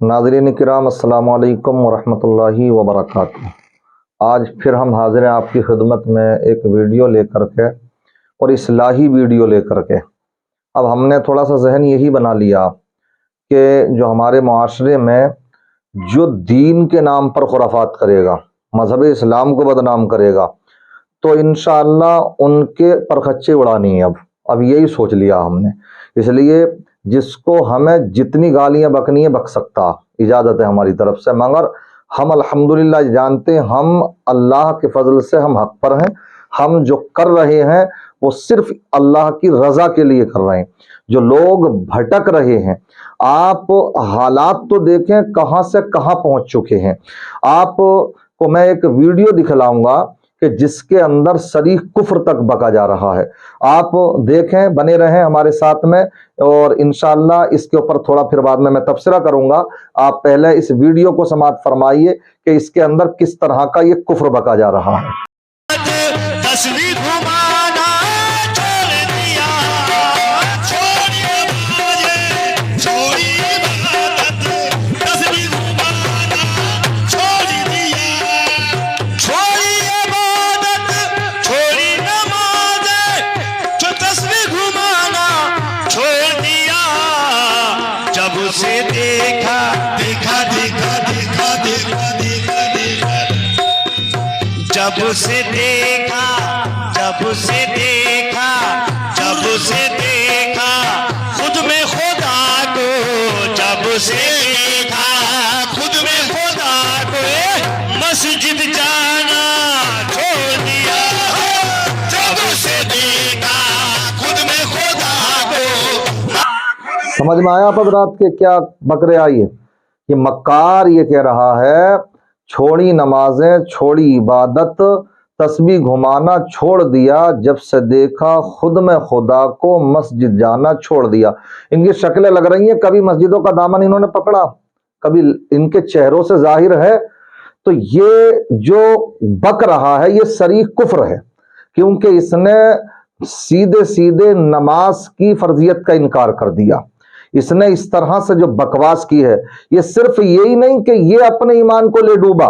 नाज़रीन किराम अस्सलाम वालेकुम वरहमतुल्लाहि वबरकातुहू। आज फिर हम हाजिर हैं आपकी खिदमत में एक वीडियो लेकर के, और इस्लाही वीडियो लेकर के। अब हमने थोड़ा सा जहन यही बना लिया कि जो हमारे माशरे में जो दीन के नाम पर खुराफात करेगा, मजहब इस्लाम को बदनाम करेगा, तो इंशाअल्लाह उनके परखच्चे उड़ानी है। अब यही सोच लिया हमने। इसलिए जिसको हमें जितनी गालियां बकनी है बक सकता, इजाज़त है हमारी तरफ से, मगर हम अल्हम्दुलिल्लाह जानते हैं हम अल्लाह के फजल से हम हक पर हैं। हम जो कर रहे हैं वो सिर्फ अल्लाह की रज़ा के लिए कर रहे हैं। जो लोग भटक रहे हैं, आप हालात तो देखें कहाँ से कहाँ पहुँच चुके हैं। आपको मैं एक वीडियो दिखलाऊंगा कि जिसके अंदर सरीह कुफ्र तक बका जा रहा है। आप देखें, बने रहें हमारे साथ में, और इंशाअल्लाह इसके ऊपर थोड़ा फिर बाद में मैं तबसरा करूंगा। आप पहले इस वीडियो को समाअत फरमाइए कि इसके अंदर किस तरह का ये कुफ्र बका जा रहा है। जब से देखा खुद में खुदा को, जब से देखा खुद में खुदा को, मस्जिद जाना छोड़ दिया। जब से देखा खुद में खुदा को। समझ में आया हज़रात के क्या बकरे आई है? कि मक्कार ये कह रहा है छोड़ी नमाजें, छोड़ी इबादत, तस्बीह घुमाना छोड़ दिया, जब से देखा खुद में खुदा को, मस्जिद जाना छोड़ दिया। इनकी शक्लें लग रही हैं, कभी मस्जिदों का दामन इन्होंने पकड़ा, कभी इनके चेहरों से जाहिर है। तो ये जो बक रहा है ये सरीह कुफ्र है, क्योंकि इसने सीधे सीधे नमाज की फर्जियत का इनकार कर दिया। इसने इस तरह से जो बकवास की है, ये सिर्फ यही नहीं कि ये अपने ईमान को ले डूबा,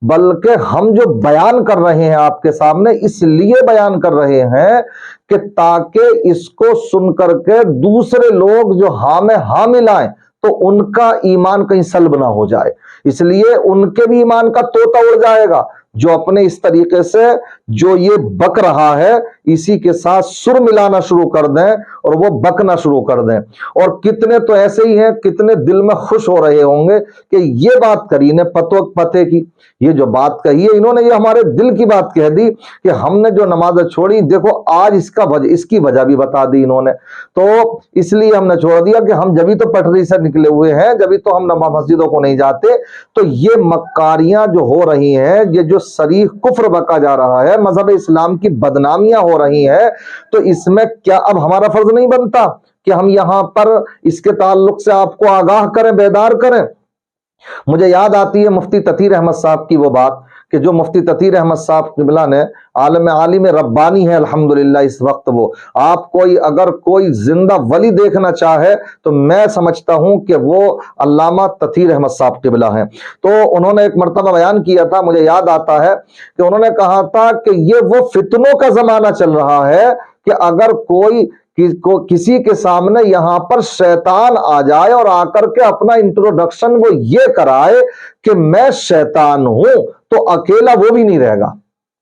बल्कि हम जो बयान कर रहे हैं आपके सामने इसलिए बयान कर रहे हैं कि ताकि इसको सुन करके दूसरे लोग जो हाँ में हाँ मिलाएं तो उनका ईमान कहीं सल्ब ना हो जाए। इसलिए उनके भी ईमान का तोता उड़ जाएगा जो अपने इस तरीके से जो ये बक रहा है इसी के साथ सुर मिलाना शुरू कर दें और वो बकना शुरू कर दें। और कितने तो ऐसे ही हैं, कितने दिल में खुश हो रहे होंगे कि ये बात करी ने पते की, ये जो बात कही है इन्होंने, ये हमारे दिल की बात कह दी कि हमने जो नमाज छोड़ी, देखो आज इसकी वजह भी बता दी इन्होंने। तो इसलिए हमने छोड़ दिया कि हम जब भी तो पटरी से निकले हुए हैं, जब भी तो हम मस्जिदों को नहीं जाते। तो ये मक्कारियां जो हो रही हैं, ये जो सरीह कुफ्र बका जा रहा है, मजहब इस्लाम की बदनामियां हो रही हैं, तो इसमें क्या अब हमारा फर्ज नहीं बनता कि हम यहां पर इसके ताल्लुक से आपको आगाह करें, बेदार करें? मुझे याद आती है मुफ्ती तकीर अहमद साहब की वो बात कि जो मुफ्ती तकीर अहमद साहब क़िबला ने आलिम रब्बानी है अल्हम्दुलिल्लाह इस वक्त। वो आप अगर कोई जिंदा वली देखना चाहे तो मैं समझता हूं कि वो अल्लामा तकीर अहमद साहब क़िबला हैं। तो उन्होंने एक मर्तबा बयान किया था, मुझे याद आता है कि उन्होंने कहा था कि ये वो फितनों का जमाना चल रहा है कि अगर किसी के सामने यहां पर शैतान आ जाए और आकर के अपना इंट्रोडक्शन वो ये कराए कि मैं शैतान हूं, तो अकेला वो भी नहीं रहेगा,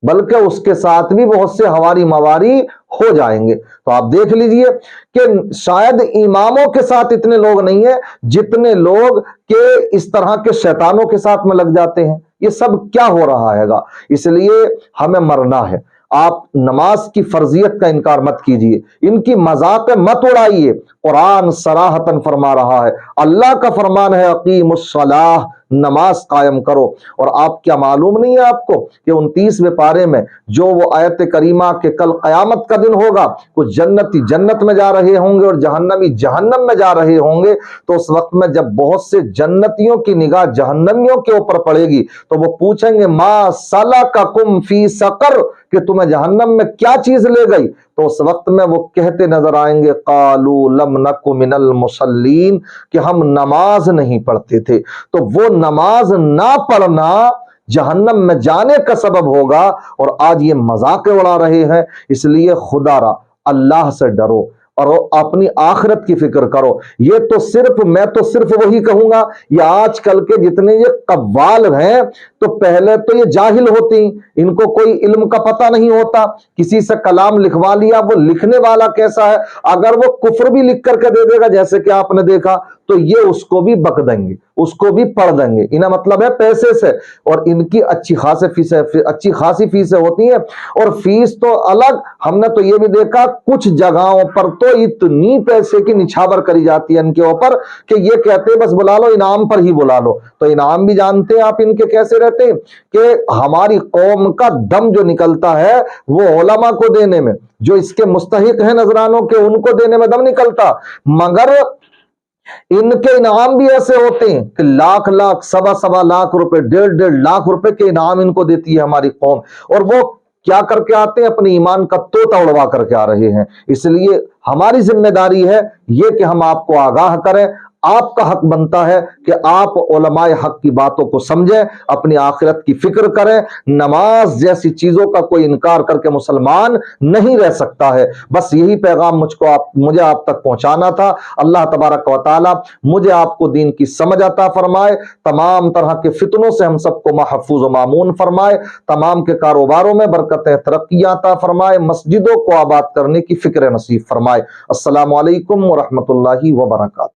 बल्कि उसके साथ भी बहुत से हवारी मवारी हो जाएंगे। तो आप देख लीजिए कि शायद इमामों के साथ इतने लोग नहीं है जितने लोग के इस तरह के शैतानों के साथ में लग जाते हैं। ये सब क्या हो रहा हैगा? इसलिए हमें मरना है। आप नमाज की फर्जियत का इनकार मत कीजिए, इनकी मजाक मत उड़ाइए। कुरान सराहतन फरमा रहा है, अल्लाह का फरमान है अकीमुस्सलाह, नमाज कायम करो। और आप क्या मालूम नहीं है आपको कि 29वें पारे में जो वो आयत करीमा के कल कयामत का दिन होगा, कुछ जन्नती जन्नत में जा रहे होंगे और जहन्नमी जहन्नम में जा रहे होंगे। तो उस वक्त में जब बहुत से जन्नतियों की निगाह जहन्नमियों के ऊपर पड़ेगी तो वो पूछेंगे मा सलकाकुम फी सकर, کہ تمہیں جہنم میں کیا چیز لے گئی؟ تو اس وقت میں وہ کہتے نظر آئیں گے قالوا لم نک من المصلین، کہ ہم نماز نہیں پڑھتے تھے۔ تو وہ نماز نہ پڑھنا جہنم میں جانے کا سبب ہوگا، اور آج یہ مذاق اڑا رہے ہیں۔ اس لیے خدا را اللہ سے ڈرو اور اپنی آخرت کی فکر کرو۔ یہ تو صرف میں تو صرف وہی کہوں گا، یہ آج کل کے جتنے یہ قوال ہیں تو پہلے تو یہ جاہل ہوتی، ان کو کوئی علم کا پتہ نہیں ہوتا، کسی سے کلام لکھوا لیا، وہ لکھنے والا کیسا ہے، اگر وہ کفر بھی لکھ کر کے دے دے گا جیسے کہ آپ نے دیکھا تو یہ اس کو بھی بک دیں گے، اس کو بھی پڑھ دیں گے، انہیں مطلب ہے پیسے سے، اور ان کی اچھی خاصی فیسیں ہوتی ہیں، اور فیس تو الگ۔ ہم نے تو یہ بھی دیکھا کچھ جگہوں پر تو اتنی پیسے کی نچھاور کری جاتی ہے ان کے اوپر کہ یہ کہتے ہیں بس بلا لو، انعام پر ہی بلا لو۔ تو انعام بھی جانتے ہیں آپ ان کے کیسے رہتے ہیں کہ ہماری قوم کا دم جو نکلتا ہے وہ علماء کو دینے میں، جو اس کے مستحق ہیں نذرانوں کے، ان کو دینے میں دم نکلتا، مگر ان کے انعام بھی ایسے ہوتے ہیں کہ لاکھ سوا لاکھ روپے، 1.5 لاکھ روپے کے انعام ان کو دیتی ہے ہماری قوم، اور وہ کیا کر کے آتے ہیں؟ اپنے ایمان کا طوطا اڑوا کر کے آ رہے ہیں۔ اس لیے ہماری ذمہ داری ہے یہ کہ ہم آپ کو آگاہ کریں، آپ کا حق بنتا ہے کہ آپ علماء حق کی باتوں کو سمجھیں، اپنی آخرت کی فکر کریں۔ نماز جیسی چیزوں کا کوئی انکار کر کے مسلمان نہیں رہ سکتا ہے۔ بس یہی پیغام مجھے آپ تک پہنچانا تھا۔ اللہ تبارک و تعالی مجھے آپ کو دین کی سمجھ عطا فرمائے، تمام طرح کے فتنوں سے ہم سب کو محفوظ و مامون فرمائے، تمام کے کاروباروں میں برکتیں ترقیاں عطا فرمائے، مسجدوں کو آباد کرنے کی فکر نصیب فرمائے۔ السلام علیکم ورحمۃ اللہ وبرکاتہ۔